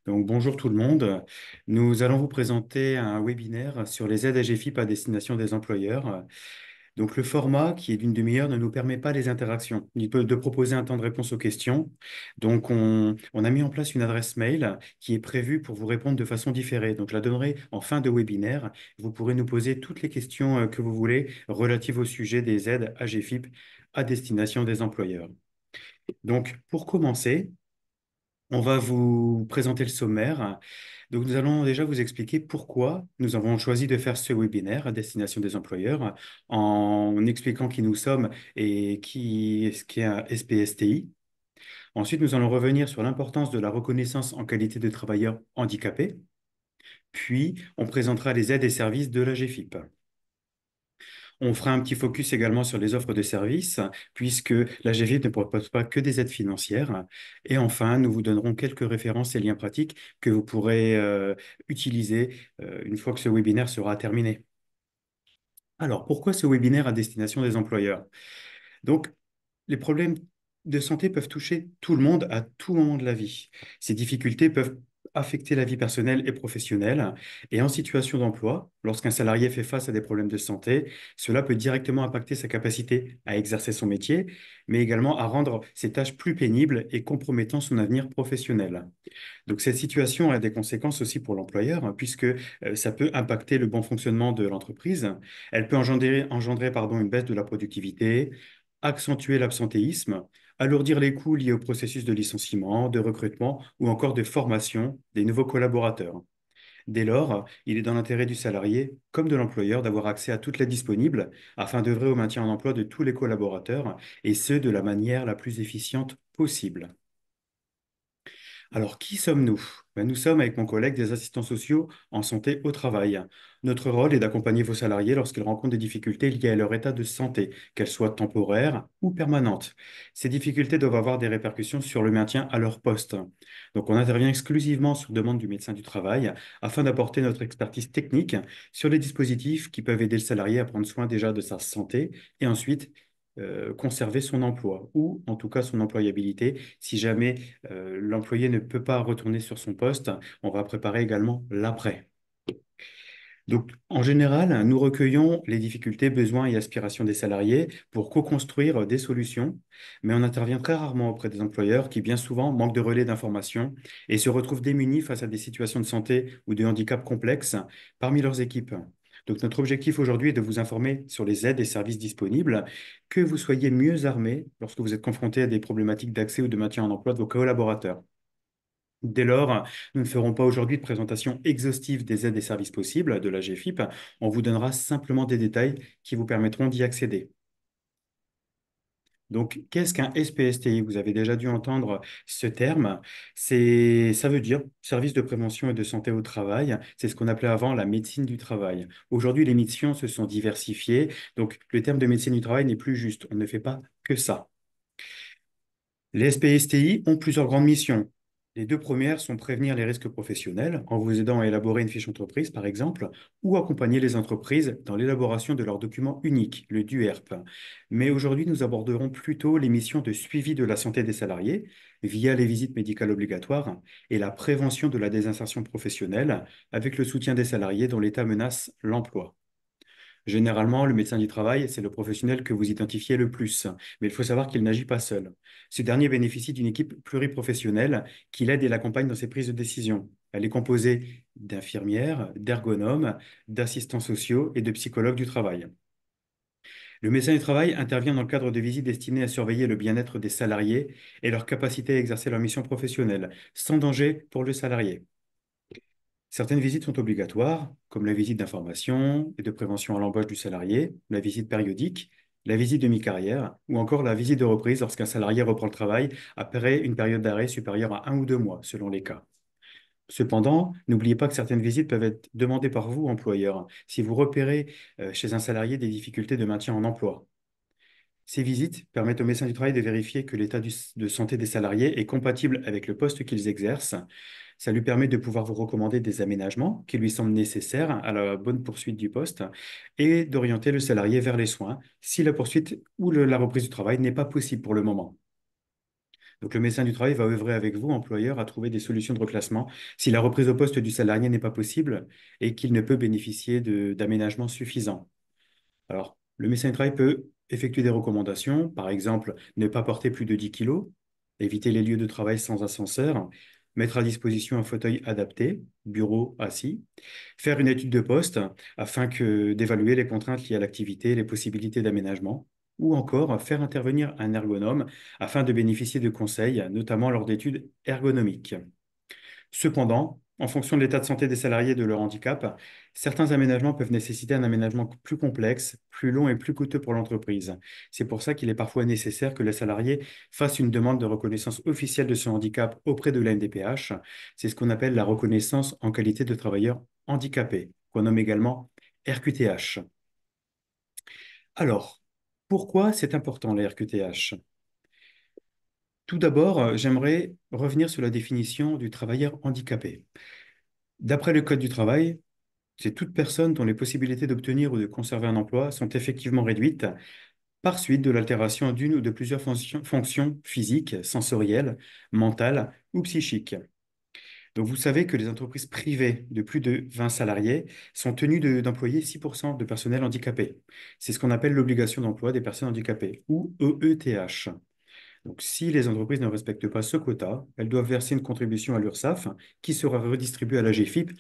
Donc, bonjour tout le monde. Nous allons vous présenter un webinaire sur les aides AGFIP à destination des employeurs. Donc, le format, qui est d'une demi-heure, ne nous permet pas les interactions, ni de proposer un temps de réponse aux questions. Donc, on a mis en place une adresse mail qui est prévue pour vous répondre de façon différée. Donc, je la donnerai en fin de webinaire. Vous pourrez nous poser toutes les questions que vous voulez relatives au sujet des aides AGFIP à destination des employeurs. Donc, pour commencer, on va vous présenter le sommaire. Donc, nous allons déjà vous expliquer pourquoi nous avons choisi de faire ce webinaire à destination des employeurs en expliquant qui nous sommes et ce qu'est un SPSTI. Ensuite, nous allons revenir sur l'importance de la reconnaissance en qualité de travailleur handicapé. Puis, on présentera les aides et services de la GFIP. On fera un petit focus également sur les offres de services, puisque la GFIP ne propose pas que des aides financières. Et enfin, nous vous donnerons quelques références et liens pratiques que vous pourrez utiliser une fois que ce webinaire sera terminé. Alors, pourquoi ce webinaire à destination des employeurs? Donc, les problèmes de santé peuvent toucher tout le monde à tout moment de la vie. Ces difficultés peuvent affecter la vie personnelle et professionnelle. Et en situation d'emploi, lorsqu'un salarié fait face à des problèmes de santé, cela peut directement impacter sa capacité à exercer son métier, mais également à rendre ses tâches plus pénibles et compromettant son avenir professionnel. Donc cette situation a des conséquences aussi pour l'employeur, hein, puisque ça peut impacter le bon fonctionnement de l'entreprise. Elle peut engendrer une baisse de la productivité, accentuer l'absentéisme, alourdir les coûts liés au processus de licenciement, de recrutement ou encore de formation des nouveaux collaborateurs. Dès lors, il est dans l'intérêt du salarié comme de l'employeur d'avoir accès à toute l'aide disponible afin d'œuvrer au maintien en emploi de tous les collaborateurs, et ce, de la manière la plus efficiente possible. Alors, qui sommes-nous? Nous sommes, avec mon collègue, des assistants sociaux en santé au travail. Notre rôle est d'accompagner vos salariés lorsqu'ils rencontrent des difficultés liées à leur état de santé, qu'elles soient temporaires ou permanentes. Ces difficultés doivent avoir des répercussions sur le maintien à leur poste. Donc, on intervient exclusivement sur demande du médecin du travail afin d'apporter notre expertise technique sur les dispositifs qui peuvent aider le salarié à prendre soin déjà de sa santé et ensuite conserver son emploi ou en tout cas son employabilité. Si jamais l'employé ne peut pas retourner sur son poste, on va préparer également l'après. Donc, en général, nous recueillons les difficultés, besoins et aspirations des salariés pour co-construire des solutions, mais on intervient très rarement auprès des employeurs qui, bien souvent, manquent de relais d'information et se retrouvent démunis face à des situations de santé ou de handicap complexes parmi leurs équipes. Donc, notre objectif aujourd'hui est de vous informer sur les aides et services disponibles, que vous soyez mieux armés lorsque vous êtes confronté à des problématiques d'accès ou de maintien en emploi de vos collaborateurs. Dès lors, nous ne ferons pas aujourd'hui de présentation exhaustive des aides et services possibles de la GFIP. On vous donnera simplement des détails qui vous permettront d'y accéder. Donc, qu'est-ce qu'un SPSTI? Vous avez déjà dû entendre ce terme. Ça veut dire service de prévention et de santé au travail. C'est ce qu'on appelait avant la médecine du travail. Aujourd'hui, les missions se sont diversifiées. Donc, le terme de médecine du travail n'est plus juste. On ne fait pas que ça. Les SPSTI ont plusieurs grandes missions. Les deux premières sont prévenir les risques professionnels en vous aidant à élaborer une fiche entreprise, par exemple, ou accompagner les entreprises dans l'élaboration de leur document unique, le DUERP. Mais aujourd'hui, nous aborderons plutôt les missions de suivi de la santé des salariés via les visites médicales obligatoires et la prévention de la désinsertion professionnelle avec le soutien des salariés dont l'état menace l'emploi. Généralement, le médecin du travail, c'est le professionnel que vous identifiez le plus, mais il faut savoir qu'il n'agit pas seul. Ce dernier bénéficie d'une équipe pluriprofessionnelle qui l'aide et l'accompagne dans ses prises de décision. Elle est composée d'infirmières, d'ergonomes, d'assistants sociaux et de psychologues du travail. Le médecin du travail intervient dans le cadre de visites destinées à surveiller le bien-être des salariés et leur capacité à exercer leur mission professionnelle, sans danger pour le salarié. Certaines visites sont obligatoires, comme la visite d'information et de prévention à l'embauche du salarié, la visite périodique, la visite de mi-carrière ou encore la visite de reprise lorsqu'un salarié reprend le travail après une période d'arrêt supérieure à 1 ou 2 mois, selon les cas. Cependant, n'oubliez pas que certaines visites peuvent être demandées par vous, employeur, si vous repérez chez un salarié des difficultés de maintien en emploi. Ces visites permettent aux médecins du travail de vérifier que l'état de santé des salariés est compatible avec le poste qu'ils exercent. Ça lui permet de pouvoir vous recommander des aménagements qui lui semblent nécessaires à la bonne poursuite du poste et d'orienter le salarié vers les soins si la poursuite ou la reprise du travail n'est pas possible pour le moment. Donc, le médecin du travail va œuvrer avec vous, employeur, à trouver des solutions de reclassement si la reprise au poste du salarié n'est pas possible et qu'il ne peut bénéficier d'aménagements suffisants. Alors, le médecin du travail peut effectuer des recommandations, par exemple, ne pas porter plus de 10 kilos, éviter les lieux de travail sans ascenseur, mettre à disposition un fauteuil adapté, bureau assis, faire une étude de poste afin d'évaluer les contraintes liées à l'activité, les possibilités d'aménagement, ou encore faire intervenir un ergonome afin de bénéficier de conseils, notamment lors d'études ergonomiques. Cependant, en fonction de l'état de santé des salariés et de leur handicap, certains aménagements peuvent nécessiter un aménagement plus complexe, plus long et plus coûteux pour l'entreprise. C'est pour ça qu'il est parfois nécessaire que le salarié fasse une demande de reconnaissance officielle de son handicap auprès de l'ANDPH. C'est ce qu'on appelle la reconnaissance en qualité de travailleur handicapé, qu'on nomme également RQTH. Alors, pourquoi c'est important la RQTH? Tout d'abord, j'aimerais revenir sur la définition du travailleur handicapé. D'après le Code du travail, c'est toute personne dont les possibilités d'obtenir ou de conserver un emploi sont effectivement réduites par suite de l'altération d'une ou de plusieurs fonctions physiques, sensorielles, mentales ou psychiques. Donc vous savez que les entreprises privées de plus de 20 salariés sont tenues d'employer 6% de personnel handicapé. C'est ce qu'on appelle l'obligation d'emploi des personnes handicapées, ou EETH. Donc si les entreprises ne respectent pas ce quota, elles doivent verser une contribution à l'URSSAF qui sera redistribuée à la GFIP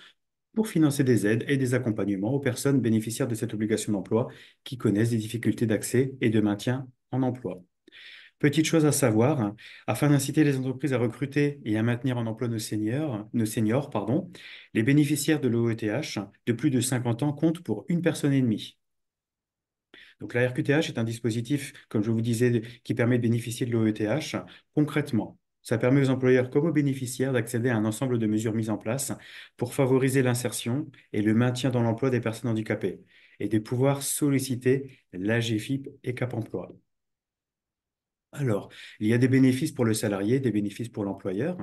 pour financer des aides et des accompagnements aux personnes bénéficiaires de cette obligation d'emploi qui connaissent des difficultés d'accès et de maintien en emploi. Petite chose à savoir, hein, afin d'inciter les entreprises à recruter et à maintenir en emploi nos seniors, pardon, les bénéficiaires de l'OETH de plus de 50 ans comptent pour une personne et demie. Donc la RQTH est un dispositif, comme je vous disais, qui permet de bénéficier de l'OETH. Concrètement, ça permet aux employeurs comme aux bénéficiaires d'accéder à un ensemble de mesures mises en place pour favoriser l'insertion et le maintien dans l'emploi des personnes handicapées et de pouvoir solliciter l'AGFIP et Cap Emploi. Alors, il y a des bénéfices pour le salarié, des bénéfices pour l'employeur.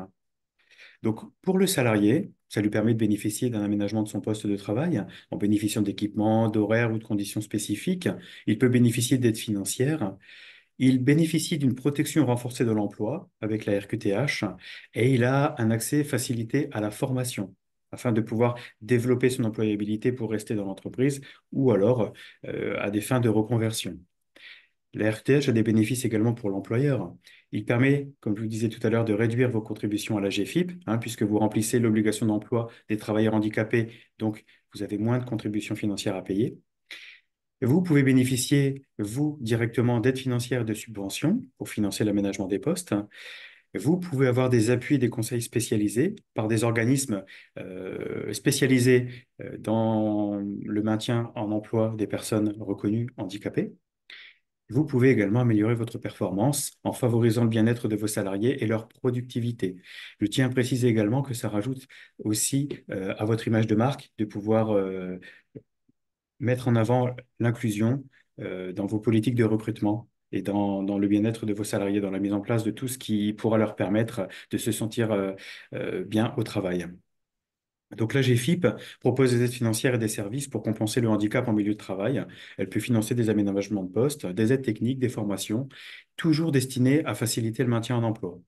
Donc, pour le salarié, ça lui permet de bénéficier d'un aménagement de son poste de travail en bénéficiant d'équipements, d'horaires ou de conditions spécifiques. Il peut bénéficier d'aides financières. Il bénéficie d'une protection renforcée de l'emploi avec la RQTH et il a un accès facilité à la formation afin de pouvoir développer son employabilité pour rester dans l'entreprise ou alors à des fins de reconversion. La RTH a des bénéfices également pour l'employeur. Il permet, comme je vous disais tout à l'heure, de réduire vos contributions à la GFIP, puisque vous remplissez l'obligation d'emploi des travailleurs handicapés, donc vous avez moins de contributions financières à payer. Vous pouvez bénéficier, vous, directement d'aides financières et de subventions pour financer l'aménagement des postes. Vous pouvez avoir des appuis et des conseils spécialisés par des organismes spécialisés dans le maintien en emploi des personnes reconnues handicapées. Vous pouvez également améliorer votre performance en favorisant le bien-être de vos salariés et leur productivité. Je tiens à préciser également que ça rajoute aussi à votre image de marque de pouvoir mettre en avant l'inclusion dans vos politiques de recrutement et dans le bien-être de vos salariés, dans la mise en place de tout ce qui pourra leur permettre de se sentir bien au travail. Donc la GFIP propose des aides financières et des services pour compenser le handicap en milieu de travail. Elle peut financer des aménagements de poste, des aides techniques, des formations, toujours destinées à faciliter le maintien en emploi.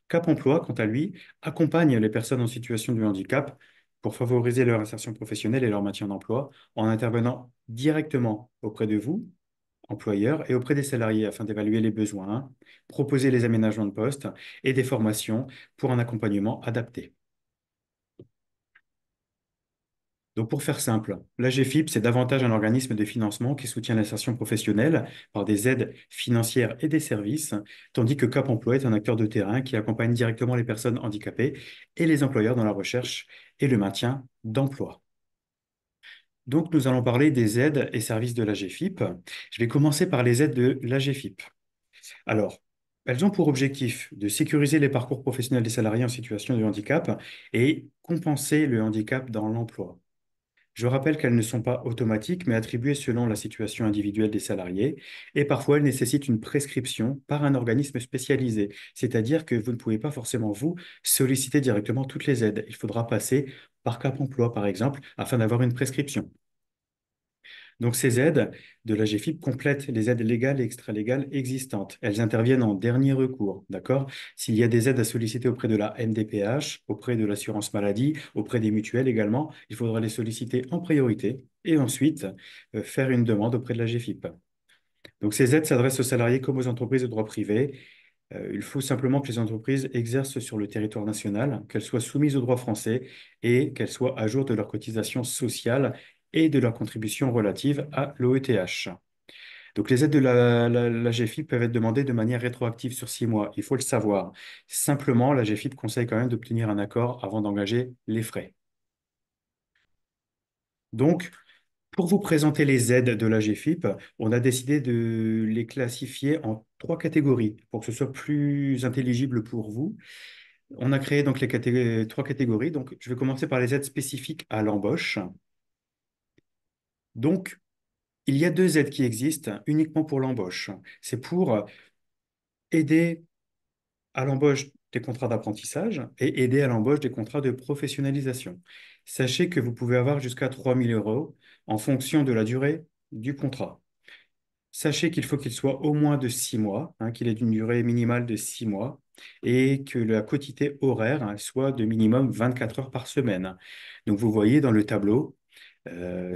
Cap Emploi, quant à lui, accompagne les personnes en situation de handicap pour favoriser leur insertion professionnelle et leur maintien en emploi en intervenant directement auprès de vous, employeurs, et auprès des salariés afin d'évaluer les besoins, proposer les aménagements de poste et des formations pour un accompagnement adapté. Donc, pour faire simple, la GFIP, c'est davantage un organisme de financement qui soutient l'insertion professionnelle par des aides financières et des services, tandis que Cap Emploi est un acteur de terrain qui accompagne directement les personnes handicapées et les employeurs dans la recherche et le maintien d'emploi. Donc, nous allons parler des aides et services de la GFIP. Je vais commencer par les aides de la GFIP. Alors, elles ont pour objectif de sécuriser les parcours professionnels des salariés en situation de handicap et compenser le handicap dans l'emploi. Je rappelle qu'elles ne sont pas automatiques, mais attribuées selon la situation individuelle des salariés, et parfois elles nécessitent une prescription par un organisme spécialisé, c'est-à-dire que vous ne pouvez pas forcément, vous, solliciter directement toutes les aides. Il faudra passer par Cap Emploi, par exemple, afin d'avoir une prescription. Donc, ces aides de la GFIP complètent les aides légales et extralégales existantes. Elles interviennent en dernier recours, d'accord? S'il y a des aides à solliciter auprès de la MDPH, auprès de l'assurance maladie, auprès des mutuelles également, il faudra les solliciter en priorité et ensuite faire une demande auprès de la GFIP. Donc, ces aides s'adressent aux salariés comme aux entreprises de droit privé. Il faut simplement que les entreprises exercent sur le territoire national, qu'elles soient soumises au droit français et qu'elles soient à jour de leurs cotisations sociales et de leurs contributions relatives à l'OETH. Donc, les aides de la GFIP peuvent être demandées de manière rétroactive sur 6 mois. Il faut le savoir. Simplement, la GFIP conseille quand même d'obtenir un accord avant d'engager les frais. Donc, pour vous présenter les aides de la GFIP, on a décidé de les classifier en 3 catégories pour que ce soit plus intelligible pour vous. On a créé donc les 3 catégories. Donc, je vais commencer par les aides spécifiques à l'embauche. Donc, il y a 2 aides qui existent uniquement pour l'embauche. C'est pour aider à l'embauche des contrats d'apprentissage et aider à l'embauche des contrats de professionnalisation. Sachez que vous pouvez avoir jusqu'à 3 000 € en fonction de la durée du contrat. Sachez qu'il faut qu'il soit au moins de 6 mois, hein, qu'il ait une durée minimale de 6 mois et que la quotité horaire, hein, soit de minimum 24 heures par semaine. Donc, vous voyez dans le tableau,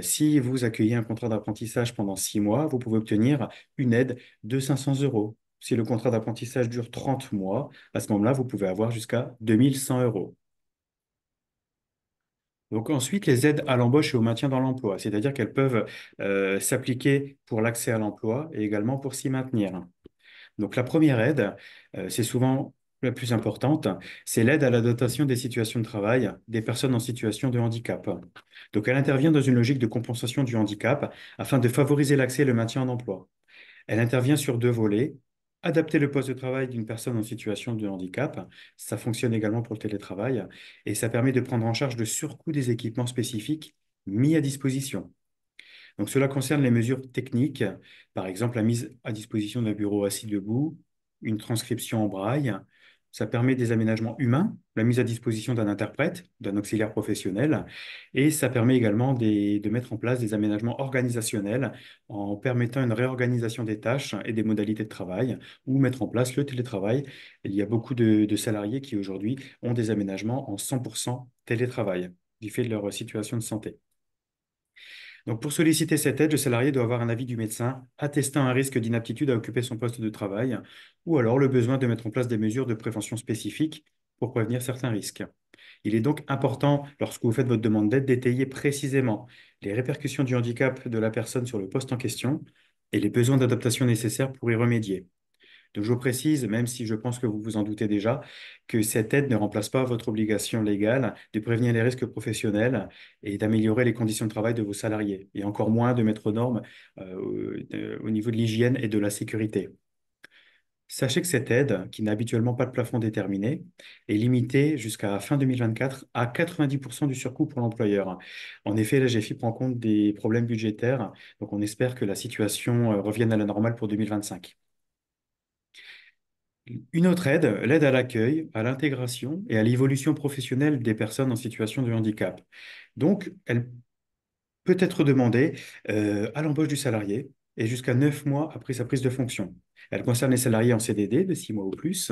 si vous accueillez un contrat d'apprentissage pendant 6 mois, vous pouvez obtenir une aide de 500 euros. Si le contrat d'apprentissage dure 30 mois, à ce moment-là, vous pouvez avoir jusqu'à 2 100 euros. Donc ensuite, les aides à l'embauche et au maintien dans l'emploi, c'est-à-dire qu'elles peuvent s'appliquer pour l'accès à l'emploi et également pour s'y maintenir. Donc la première aide, c'est souvent la plus importante, c'est l'aide à l'adaptation des situations de travail des personnes en situation de handicap. Donc elle intervient dans une logique de compensation du handicap afin de favoriser l'accès et le maintien en emploi. Elle intervient sur 2 volets. Adapter le poste de travail d'une personne en situation de handicap, ça fonctionne également pour le télétravail, et ça permet de prendre en charge le surcoût des équipements spécifiques mis à disposition. Donc, cela concerne les mesures techniques, par exemple la mise à disposition d'un bureau assis debout, une transcription en braille. Ça permet des aménagements humains, la mise à disposition d'un interprète, d'un auxiliaire professionnel, et ça permet également de mettre en place des aménagements organisationnels en permettant une réorganisation des tâches et des modalités de travail, ou mettre en place le télétravail. Il y a beaucoup de salariés qui aujourd'hui ont des aménagements en 100% télétravail, du fait de leur situation de santé. Donc, pour solliciter cette aide, le salarié doit avoir un avis du médecin attestant un risque d'inaptitude à occuper son poste de travail ou alors le besoin de mettre en place des mesures de prévention spécifiques pour prévenir certains risques. Il est donc important, lorsque vous faites votre demande d'aide, d'étayer précisément les répercussions du handicap de la personne sur le poste en question et les besoins d'adaptation nécessaires pour y remédier. Donc, je vous précise, même si je pense que vous vous en doutez déjà, que cette aide ne remplace pas votre obligation légale de prévenir les risques professionnels et d'améliorer les conditions de travail de vos salariés, et encore moins de mettre aux normes au niveau de l'hygiène et de la sécurité. Sachez que cette aide, qui n'a habituellement pas de plafond déterminé, est limitée jusqu'à fin 2024 à 90% du surcoût pour l'employeur. En effet, la GFI prend en compte des problèmes budgétaires, donc on espère que la situation revienne à la normale pour 2025. Une autre aide, l'aide à l'accueil, à l'intégration et à l'évolution professionnelle des personnes en situation de handicap. Donc, elle peut être demandée à l'embauche du salarié et jusqu'à 9 mois après sa prise de fonction. Elle concerne les salariés en CDD de 6 mois ou plus,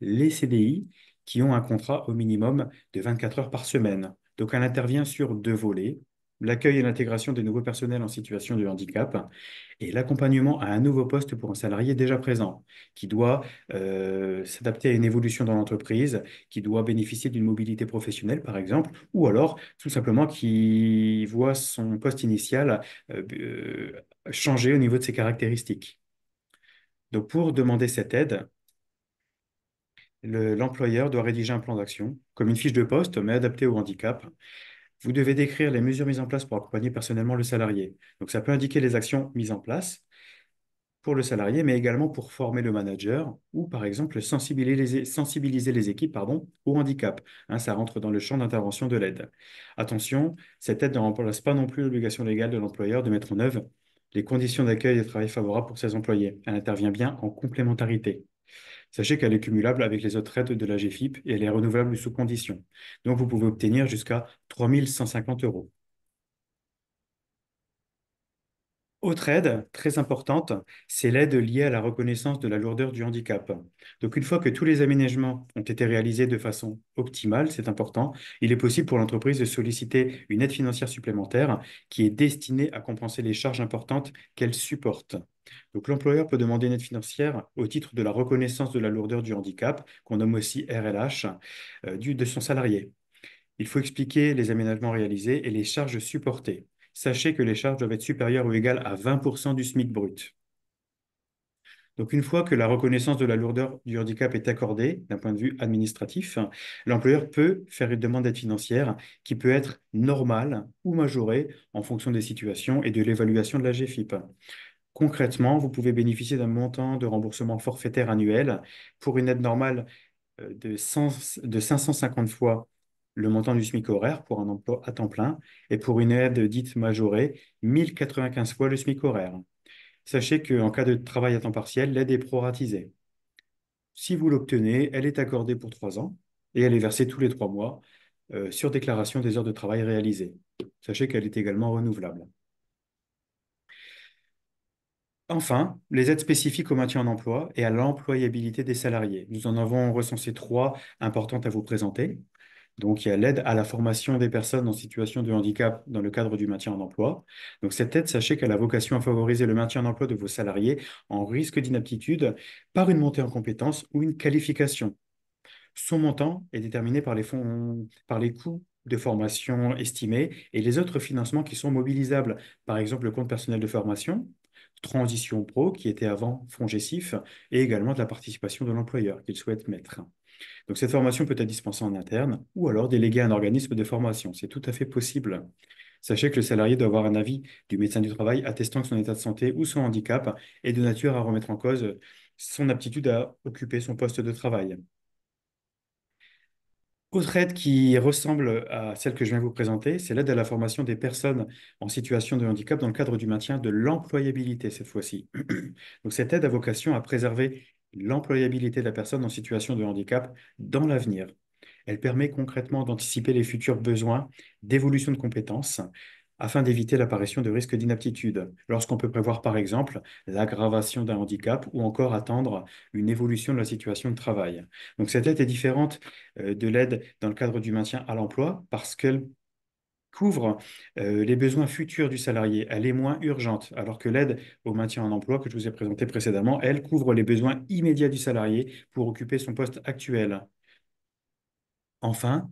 les CDI qui ont un contrat au minimum de 24 heures par semaine. Donc, elle intervient sur 2 volets, l'accueil et l'intégration des nouveaux personnels en situation de handicap et l'accompagnement à un nouveau poste pour un salarié déjà présent, qui doit s'adapter à une évolution dans l'entreprise, qui doit bénéficier d'une mobilité professionnelle, par exemple, ou alors tout simplement qui voit son poste initial changer au niveau de ses caractéristiques. Donc, pour demander cette aide, l'employeur doit rédiger un plan d'action, comme une fiche de poste, mais adaptée au handicap. Vous devez décrire les mesures mises en place pour accompagner personnellement le salarié. Donc, ça peut indiquer les actions mises en place pour le salarié, mais également pour former le manager ou, par exemple, sensibiliser les équipes au handicap. Hein, ça rentre dans le champ d'intervention de l'aide. Attention, cette aide ne remplace pas non plus l'obligation légale de l'employeur de mettre en œuvre les conditions d'accueil et de travail favorables pour ses employés. Elle intervient bien en complémentarité. Sachez qu'elle est cumulable avec les autres aides de la GFIP et elle est renouvelable sous condition. Donc, vous pouvez obtenir jusqu'à 3 150 euros. Autre aide très importante, c'est l'aide liée à la reconnaissance de la lourdeur du handicap. Donc, une fois que tous les aménagements ont été réalisés de façon optimale, c'est important, il est possible pour l'entreprise de solliciter une aide financière supplémentaire qui est destinée à compenser les charges importantes qu'elle supporte. Donc, l'employeur peut demander une aide financière au titre de la reconnaissance de la lourdeur du handicap, qu'on nomme aussi RLH, de son salarié. Il faut expliquer les aménagements réalisés et les charges supportées. Sachez que les charges doivent être supérieures ou égales à 20% du SMIC brut. Donc, une fois que la reconnaissance de la lourdeur du handicap est accordée d'un point de vue administratif, l'employeur peut faire une demande d'aide financière qui peut être normale ou majorée en fonction des situations et de l'évaluation de la GFIP. Concrètement, vous pouvez bénéficier d'un montant de remboursement forfaitaire annuel pour une aide normale de 550 fois le montant du SMIC horaire pour un emploi à temps plein et pour une aide dite majorée, 1095 fois le SMIC horaire. Sachez qu'en cas de travail à temps partiel, l'aide est proratisée. Si vous l'obtenez, elle est accordée pour 3 ans et elle est versée tous les 3 mois sur déclaration des heures de travail réalisées. Sachez qu'elle est également renouvelable. Enfin, les aides spécifiques au maintien en emploi et à l'employabilité des salariés. Nous en avons recensé trois importantes à vous présenter. Donc, il y a l'aide à la formation des personnes en situation de handicap dans le cadre du maintien en emploi. Donc, cette aide, sachez qu'elle a vocation à favoriser le maintien en emploi de vos salariés en risque d'inaptitude par une montée en compétences ou une qualification. Son montant est déterminé par les fonds, par les coûts de formation estimés et les autres financements qui sont mobilisables. Par exemple, le compte personnel de formation, Transition Pro, qui était avant Fonds Gessif, et également de la participation de l'employeur qu'il souhaite mettre. Donc, cette formation peut être dispensée en interne ou alors déléguée à un organisme de formation. C'est tout à fait possible. Sachez que le salarié doit avoir un avis du médecin du travail attestant que son état de santé ou son handicap est de nature à remettre en cause son aptitude à occuper son poste de travail. Autre aide qui ressemble à celle que je viens de vous présenter, c'est l'aide à la formation des personnes en situation de handicap dans le cadre du maintien de l'employabilité cette fois-ci. Donc cette aide a vocation à préserver l'employabilité de la personne en situation de handicap dans l'avenir. Elle permet concrètement d'anticiper les futurs besoins d'évolution de compétences afin d'éviter l'apparition de risques d'inaptitude, lorsqu'on peut prévoir par exemple l'aggravation d'un handicap ou encore attendre une évolution de la situation de travail. Donc cette aide est différente de l'aide dans le cadre du maintien à l'emploi parce qu'elle couvre les besoins futurs du salarié. Elle est moins urgente, alors que l'aide au maintien en emploi que je vous ai présenté précédemment, elle couvre les besoins immédiats du salarié pour occuper son poste actuel. Enfin,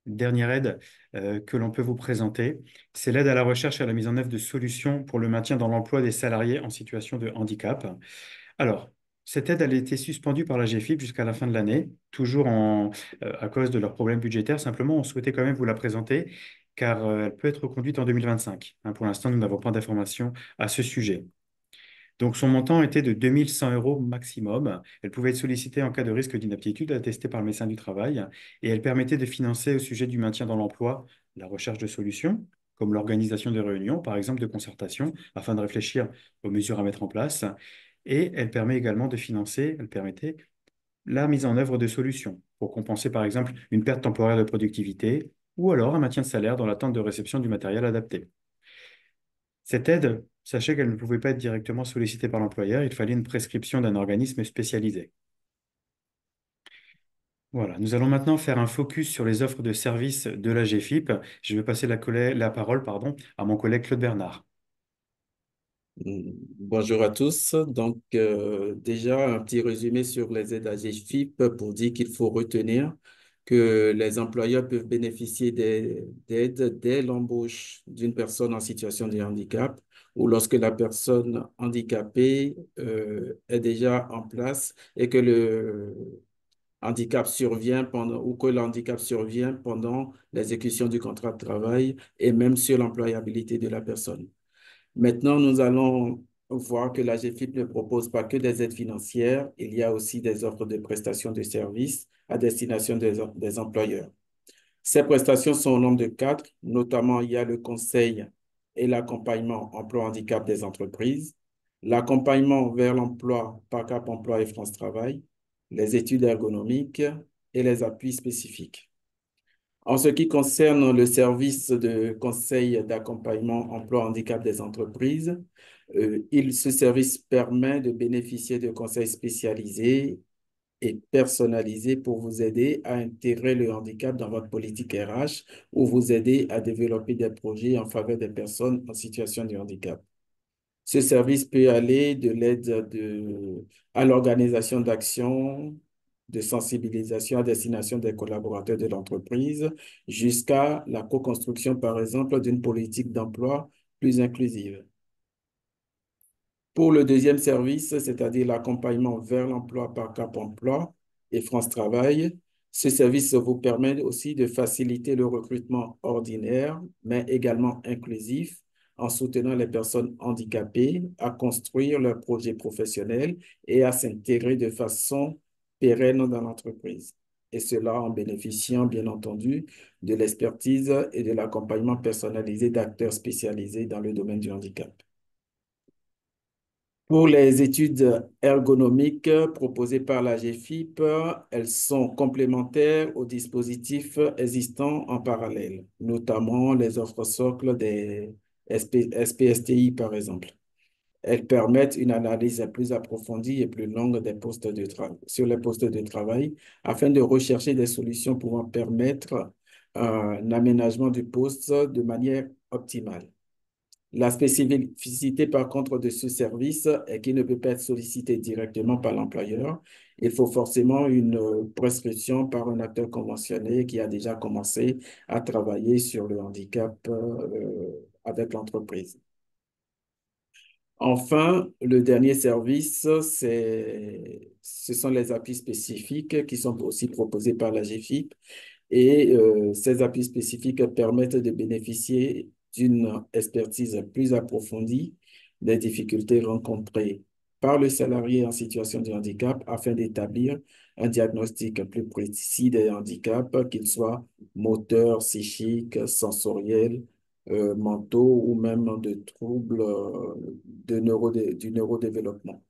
dernière aide que l'on peut vous présenter, c'est l'aide à la recherche et à la mise en œuvre de solutions pour le maintien dans l'emploi des salariés en situation de handicap. Alors, cette aide, elle a été suspendue par la GFIP jusqu'à la fin de l'année, toujours à cause de leurs problèmes budgétaires. Simplement, on souhaitait quand même vous la présenter car elle peut être reconduite en 2025. Hein, pour l'instant, nous n'avons pas d'informations à ce sujet. Donc, son montant était de 2100 euros maximum. Elle pouvait être sollicitée en cas de risque d'inaptitude attesté par le médecin du travail et elle permettait de financer au sujet du maintien dans l'emploi la recherche de solutions, comme l'organisation de réunions, par exemple de concertation, afin de réfléchir aux mesures à mettre en place. Et elle permet également de financer, elle permettait la mise en œuvre de solutions pour compenser, par exemple, une perte temporaire de productivité ou alors un maintien de salaire dans l'attente de réception du matériel adapté. Cette aide, sachez qu'elle ne pouvait pas être directement sollicitée par l'employeur, il fallait une prescription d'un organisme spécialisé. Voilà, nous allons maintenant faire un focus sur les offres de services de la GFIP. Je vais passer la parole, à mon collègue Claude Bernard. Bonjour à tous. Donc, déjà, un petit résumé sur les aides à GFIP pour dire qu'il faut retenir que les employeurs peuvent bénéficier d'aides dès l'embauche d'une personne en situation de handicap ou lorsque la personne handicapée est déjà en place et que le handicap survient pendant ou que le handicap survient pendant l'exécution du contrat de travail et même sur l'employabilité de la personne. Maintenant, nous allons voir que la GFIP ne propose pas que des aides financières, il y a aussi des offres de prestations de services à destination des employeurs. Ces prestations sont au nombre de quatre, notamment il y a le conseil et l'accompagnement emploi-handicap des entreprises, l'accompagnement vers l'emploi par Cap Emploi et France Travail, les études ergonomiques et les appuis spécifiques. En ce qui concerne le service de conseil d'accompagnement emploi handicap des entreprises, Ce service permet de bénéficier de conseils spécialisés et personnalisés pour vous aider à intégrer le handicap dans votre politique RH ou vous aider à développer des projets en faveur des personnes en situation de handicap. Ce service peut aller de à l'organisation d'actions de sensibilisation à destination des collaborateurs de l'entreprise jusqu'à la co-construction, par exemple, d'une politique d'emploi plus inclusive. Pour le deuxième service, c'est-à-dire l'accompagnement vers l'emploi par Cap Emploi et France Travail, ce service vous permet aussi de faciliter le recrutement ordinaire, mais également inclusif, en soutenant les personnes handicapées à construire leurs projets professionnels et à s'intégrer de façon pérenne dans l'entreprise. Et cela en bénéficiant, bien entendu, de l'expertise et de l'accompagnement personnalisé d'acteurs spécialisés dans le domaine du handicap. Pour les études ergonomiques proposées par la GFIP, elles sont complémentaires aux dispositifs existants en parallèle, notamment les offres socles des SPSTI, par exemple. Elles permettent une analyse plus approfondie et plus longue sur les postes de travail afin de rechercher des solutions pouvant permettre un aménagement du poste de manière optimale. La spécificité, par contre, de ce service est qu'il ne peut pas être sollicité directement par l'employeur. Il faut forcément une prescription par un acteur conventionné qui a déjà commencé à travailler sur le handicap avec l'entreprise. Enfin, le dernier service, ce sont les appuis spécifiques qui sont aussi proposés par la GFIP. Et ces appuis spécifiques permettent de bénéficier d'une expertise plus approfondie des difficultés rencontrées par le salarié en situation de handicap afin d'établir un diagnostic plus précis des handicaps, qu'ils soient moteurs, psychiques, sensoriels, mentaux ou même de troubles du neurodéveloppement.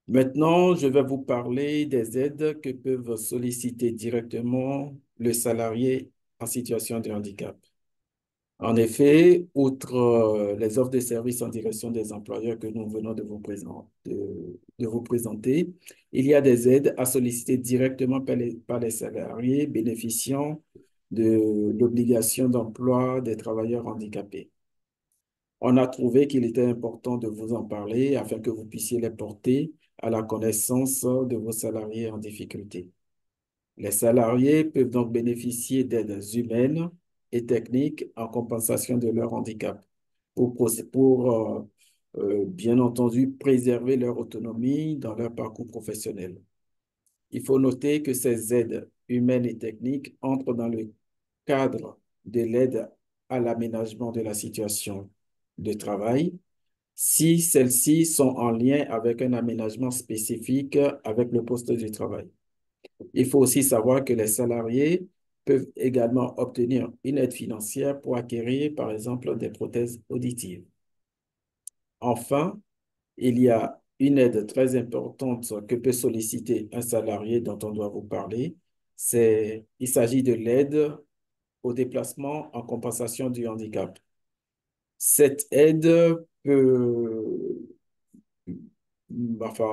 Maintenant, je vais vous parler des aides que peuvent solliciter directement le salarié en situation de handicap. En effet, outre les offres de services en direction des employeurs que nous venons de vous présenter, il y a des aides à solliciter directement par les salariés bénéficiant de l'obligation d'emploi des travailleurs handicapés. On a trouvé qu'il était important de vous en parler afin que vous puissiez les porter à la connaissance de vos salariés en difficulté. Les salariés peuvent donc bénéficier d'aides humaines et techniques en compensation de leur handicap pour bien entendu, préserver leur autonomie dans leur parcours professionnel. Il faut noter que ces aides humaines et techniques entrent dans le cadre de l'aide à l'aménagement de la situation de travail si celles-ci sont en lien avec un aménagement spécifique avec le poste de travail. Il faut aussi savoir que les salariés peuvent également obtenir une aide financière pour acquérir, par exemple, des prothèses auditives. Enfin, il y a une aide très importante que peut solliciter un salarié dont on doit vous parler. Il s'agit de l'aide au déplacement en compensation du handicap. Cette aide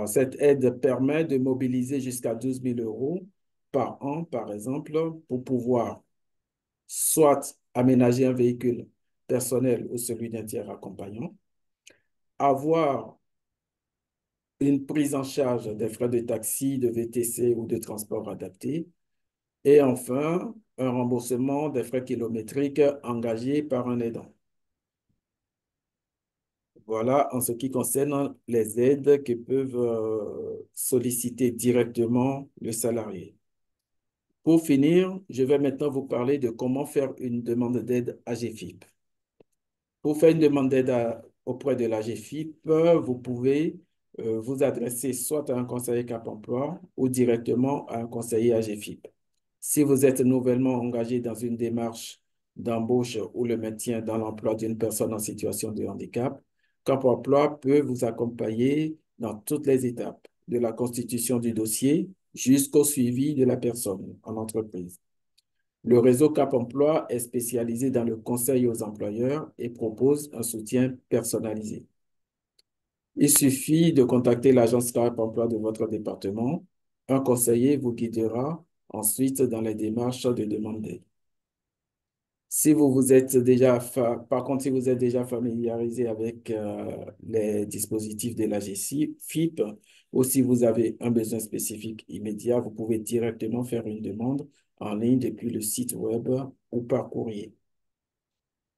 cette aide permet de mobiliser jusqu'à 12 000 euros par an, par exemple, pour pouvoir soit aménager un véhicule personnel ou celui d'un tiers accompagnant, avoir une prise en charge des frais de taxi, de VTC ou de transport adapté, et enfin, un remboursement des frais kilométriques engagés par un aidant. Voilà en ce qui concerne les aides que peuvent solliciter directement le salarié. Pour finir, je vais maintenant vous parler de comment faire une demande d'aide à GFIP. Pour faire une demande d'aide auprès de la GFIP, vous pouvez vous adresser soit à un conseiller Cap Emploi ou directement à un conseiller AGFIP. Si vous êtes nouvellement engagé dans une démarche d'embauche ou le maintien dans l'emploi d'une personne en situation de handicap, Cap Emploi peut vous accompagner dans toutes les étapes, de la constitution du dossier jusqu'au suivi de la personne en entreprise. Le réseau Cap Emploi est spécialisé dans le conseil aux employeurs et propose un soutien personnalisé. Il suffit de contacter l'agence Cap Emploi de votre département. Un conseiller vous guidera ensuite dans les démarches de demande d'aide. Si vous vous êtes déjà, par contre, si vous êtes déjà familiarisé avec les dispositifs de la GFIP ou si vous avez un besoin spécifique immédiat, vous pouvez directement faire une demande en ligne depuis le site web ou par courrier.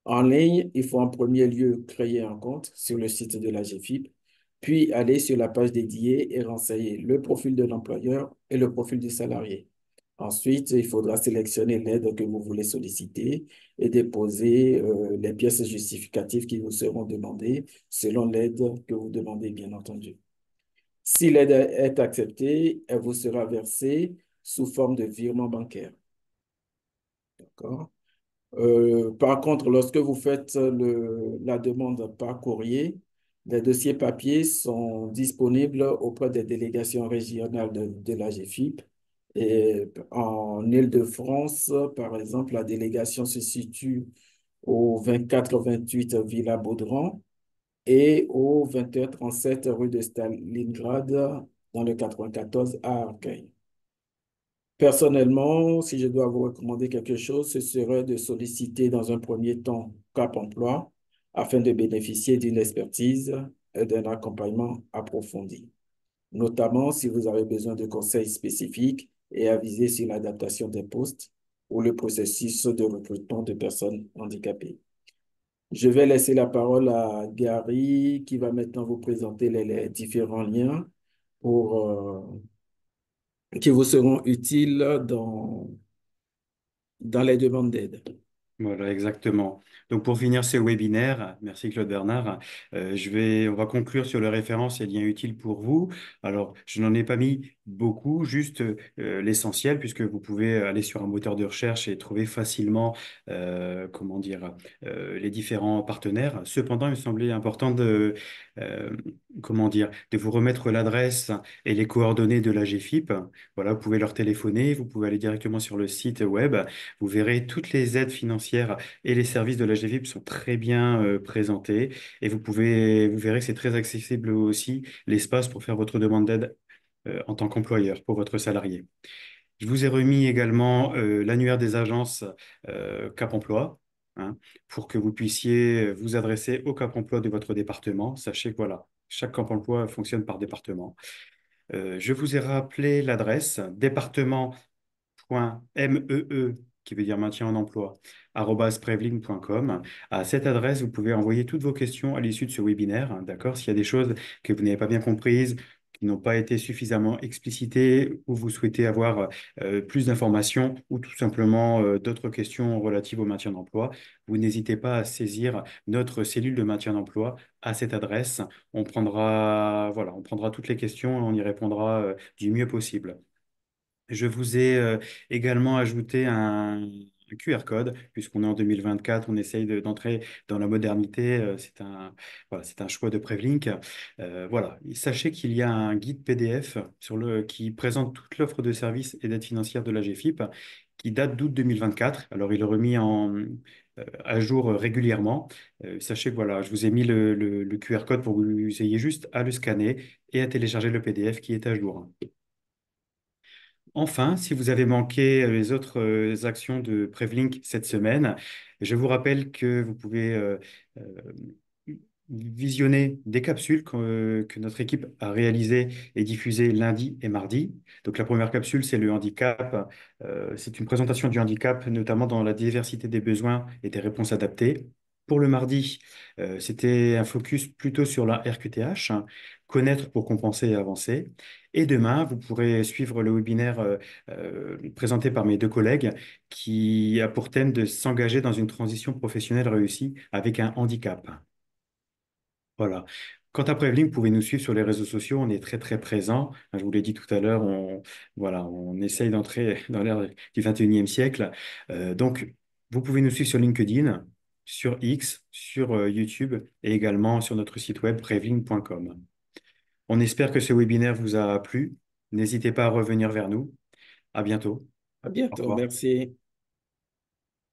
En ligne, il faut en premier lieu créer un compte sur le site de la GFIP, puis aller sur la page dédiée et renseigner le profil de l'employeur et le profil du salarié. Ensuite, il faudra sélectionner l'aide que vous voulez solliciter et déposer les pièces justificatives qui vous seront demandées selon l'aide que vous demandez, bien entendu. Si l'aide est acceptée, elle vous sera versée sous forme de virement bancaire. D'accord? Par contre, lorsque vous faites la demande par courrier, les dossiers papiers sont disponibles auprès des délégations régionales de la GFIP. Et en Île-de-France, par exemple, la délégation se situe au 24-28 Villa Baudran et au 21-37 rue de Stalingrad dans le 94 à Arcueil. Personnellement, si je dois vous recommander quelque chose, ce serait de solliciter dans un premier temps Cap Emploi afin de bénéficier d'une expertise et d'un accompagnement approfondi, notamment si vous avez besoin de conseils spécifiques et avisés sur l'adaptation des postes ou le processus de recrutement de personnes handicapées. Je vais laisser la parole à Gary qui va maintenant vous présenter les différents liens pour, qui vous seront utiles dans les demandes d'aide. Voilà, exactement. Donc pour finir ce webinaire, merci Claude Bernard, on va conclure sur les références et liens utiles pour vous. Alors, je n'en ai pas mis beaucoup, juste l'essentiel, puisque vous pouvez aller sur un moteur de recherche et trouver facilement, comment dire, les différents partenaires. Cependant, il me semblait important euh, comment dire, de vous remettre l'adresse et les coordonnées de la GFIP. Voilà, vous pouvez leur téléphoner, vous pouvez aller directement sur le site web. Vous verrez toutes les aides financières et les services de la GFIP sont très bien présentés et vous verrez que c'est très accessible aussi l'espace pour faire votre demande d'aide en tant qu'employeur pour votre salarié. Je vous ai remis également l'annuaire des agences Cap Emploi, hein, pour que vous puissiez vous adresser au Cap Emploi de votre département. Sachez que voilà, chaque Cap Emploi fonctionne par département. Je vous ai rappelé l'adresse département.mee, qui veut dire maintien en emploi, @prevlin.com. À cette adresse, vous pouvez envoyer toutes vos questions à l'issue de ce webinaire, hein, d'accord? S'il y a des choses que vous n'avez pas bien comprises, qui n'ont pas été suffisamment explicitées, ou vous souhaitez avoir plus d'informations, ou tout simplement d'autres questions relatives au maintien d'emploi, vous n'hésitez pas à saisir notre cellule de maintien d'emploi à cette adresse. On prendra toutes les questions et on y répondra du mieux possible. Je vous ai également ajouté un QR code, puisqu'on est en 2024, on essaye d'entrer dans la modernité. Voilà, c'est un choix de Prevlink. Voilà. Et sachez qu'il y a un guide PDF qui présente toute l'offre de services et d'aide financière de la GFIP, qui date d'août 2024. Alors, il est remis à jour régulièrement. Sachez que voilà, je vous ai mis le QR code pour que vous ayez juste à le scanner et à télécharger le PDF qui est à jour. Enfin, si vous avez manqué les autres actions de Prevlink cette semaine, je vous rappelle que vous pouvez euh, visionner des capsules que notre équipe a réalisées et diffusées lundi et mardi. Donc la première capsule, c'est le handicap. C'est une présentation du handicap, notamment dans la diversité des besoins et des réponses adaptées. Pour le mardi, c'était un focus plutôt sur la RQTH, hein, connaître pour compenser et avancer. Et demain, vous pourrez suivre le webinaire présenté par mes deux collègues qui a pour thème de s'engager dans une transition professionnelle réussie avec un handicap. Voilà. Quant à Prevlink, vous pouvez nous suivre sur les réseaux sociaux. On est très, très présent. Je vous l'ai dit tout à l'heure, voilà, on essaye d'entrer dans l'ère du 21e siècle. Donc, vous pouvez nous suivre sur LinkedIn, sur X, sur YouTube et également sur notre site web prevlink.com. On espère que ce webinaire vous a plu. N'hésitez pas à revenir vers nous. À bientôt. À Au bientôt. revoir. Merci.